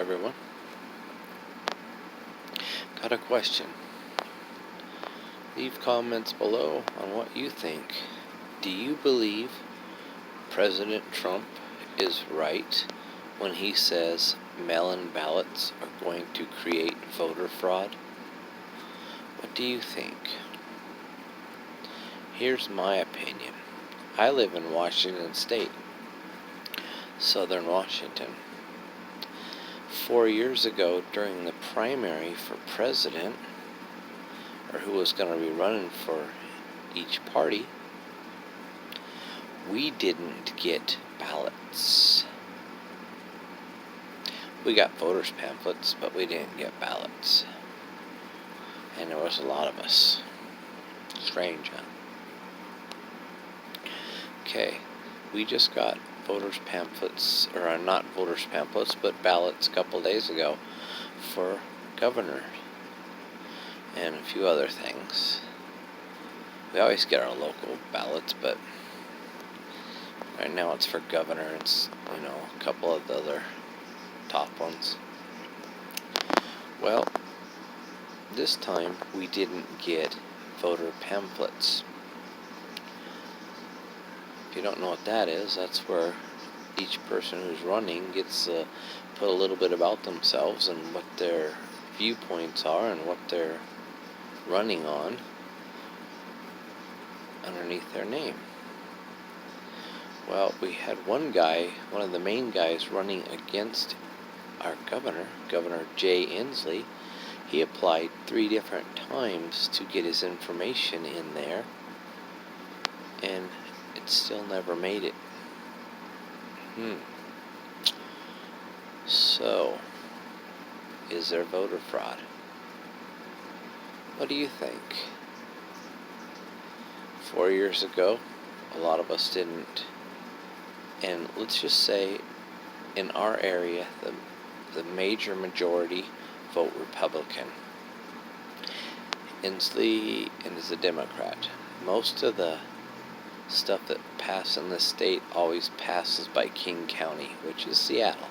everyone. Got a question. Leave comments below on what you think. Do you believe President Trump is right when he says mail-in ballots are going to create voter fraud? What do you think? Here's my opinion. I live in Washington State, Southern Washington. 4 years ago, during the primary for president, or who was going to be running for each party, we didn't get ballots. We got voters' pamphlets, but we didn't get ballots. And there was a lot of us. Strange, huh? Okay, we just got voters' pamphlets, or not voters' pamphlets, but ballots a couple days ago for governor and a few other things. We always get our local ballots, but right now it's for governor and a couple of the other top ones. Well, this time we didn't get voter pamphlets. If you don't know what that is, that's where each person who's running gets to put a little bit about themselves and what their viewpoints are and what they're running on underneath their name. Well, we had one guy, one of the main guys running against our governor, Governor Jay Inslee. He applied 3 different times to get his information in there, and it still never made it. So, is there voter fraud? What do you think? 4 years ago, a lot of us didn't. And let's just say, in our area, the major majority vote Republican. Inslee is a Democrat. Most of the stuff that passes in this state always passes by King County, which is Seattle.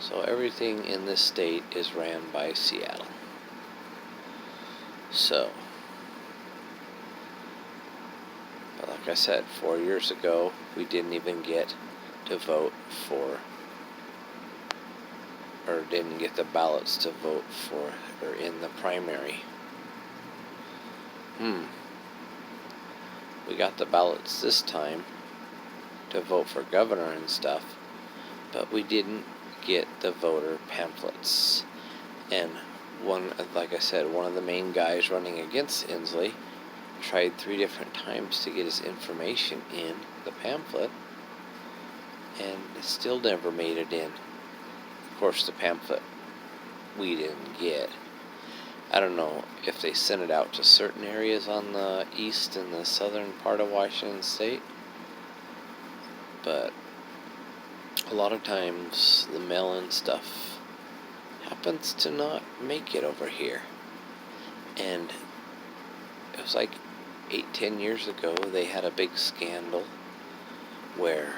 So everything in this state is ran by Seattle. So, but like I said, 4 years ago, we didn't even get to vote for, or didn't get the ballots to vote for, or in the primary. We got the ballots this time to vote for governor and stuff, but we didn't get the voter pamphlets. And like I said, one of the main guys running against Inslee tried 3 different times to get his information in the pamphlet, and it still never made it in. Of course, the pamphlet we didn't get. I don't know if they sent it out to certain areas on the east and the southern part of Washington State, but a lot of times the mail-in stuff happens to not make it over here. And it was like 8-10 years ago, they had a big scandal where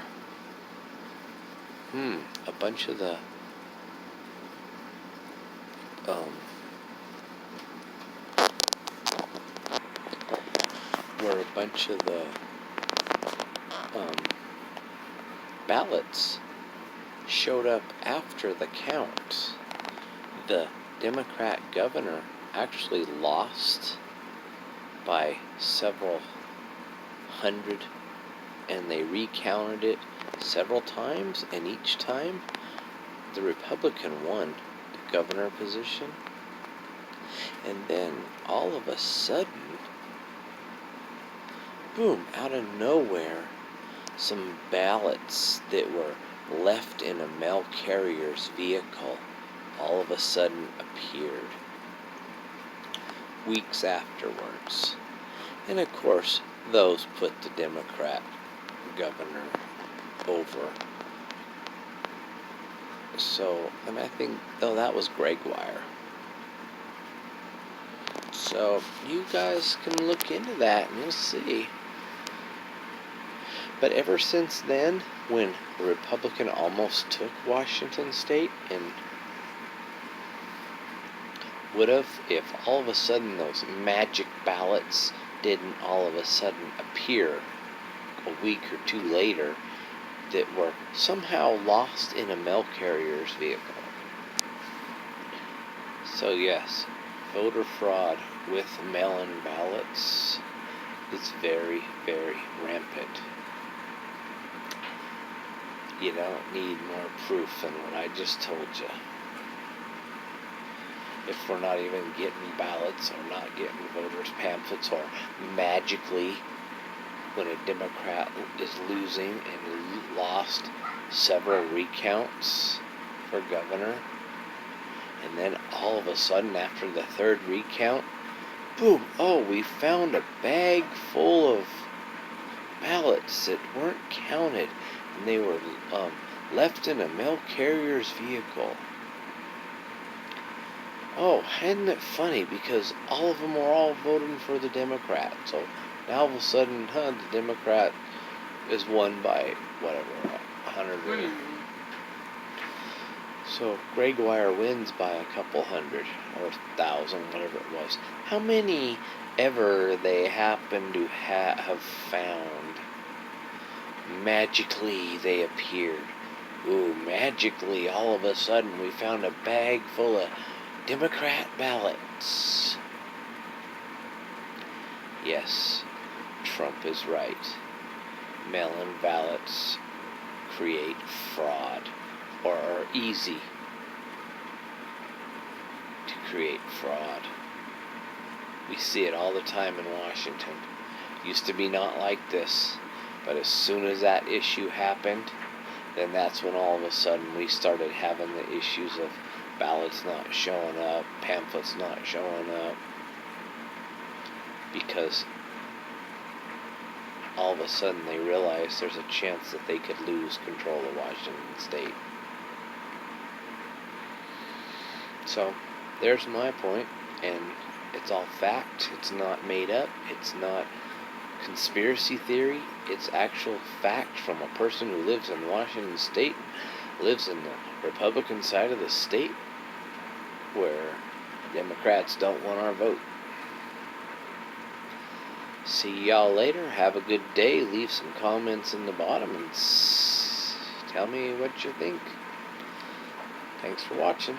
a bunch of the ballots showed up after the count. The Democrat governor actually lost by several hundred, and they recounted it several times, and each time the Republican won the governor position. And then all of a sudden, boom, out of nowhere, some ballots that were left in a mail carrier's vehicle all of a sudden appeared weeks afterwards. And of course, those put the Democrat governor over. So, and I think, that was Greg Wire. So, you guys can look into that and you'll see. But ever since then, when the Republican almost took Washington State, and would have, if all of a sudden those magic ballots didn't all of a sudden appear a week or two later, that were somehow lost in a mail carrier's vehicle. So yes, voter fraud with mail-in ballots is very, very rampant. You don't need more proof than what I just told you. If we're not even getting ballots or not getting voters' pamphlets, or magically when a Democrat is losing and lost several recounts for governor, and then all of a sudden after the third recount, boom, oh, we found a bag full of ballots that weren't counted, and they were left in a mail carrier's vehicle. Oh, isn't it funny? Because all of them were all voting for the Democrat. So now all of a sudden, the Democrat is won by whatever, 100. So Greg Wire wins by a couple hundred or 1,000, whatever it was. How many ever they happen to have found? Magically they appeared. Ooh, magically all of a sudden we found a bag full of Democrat ballots. Yes, Trump is right. Mail-in ballots create fraud, or are easy to create fraud. We see it all the time in Washington. Used to be not like this, but as soon as that issue happened, then that's when all of a sudden we started having the issues of ballots not showing up, pamphlets not showing up, because all of a sudden they realized there's a chance that they could lose control of Washington State. So, there's my point, and it's all fact. It's not made up. It's not conspiracy theory. It's actual fact from a person who lives in Washington State, lives in the Republican side of the state, where Democrats don't want our vote. See y'all later. Have a good day. Leave some comments in the bottom and tell me what you think. Thanks for watching.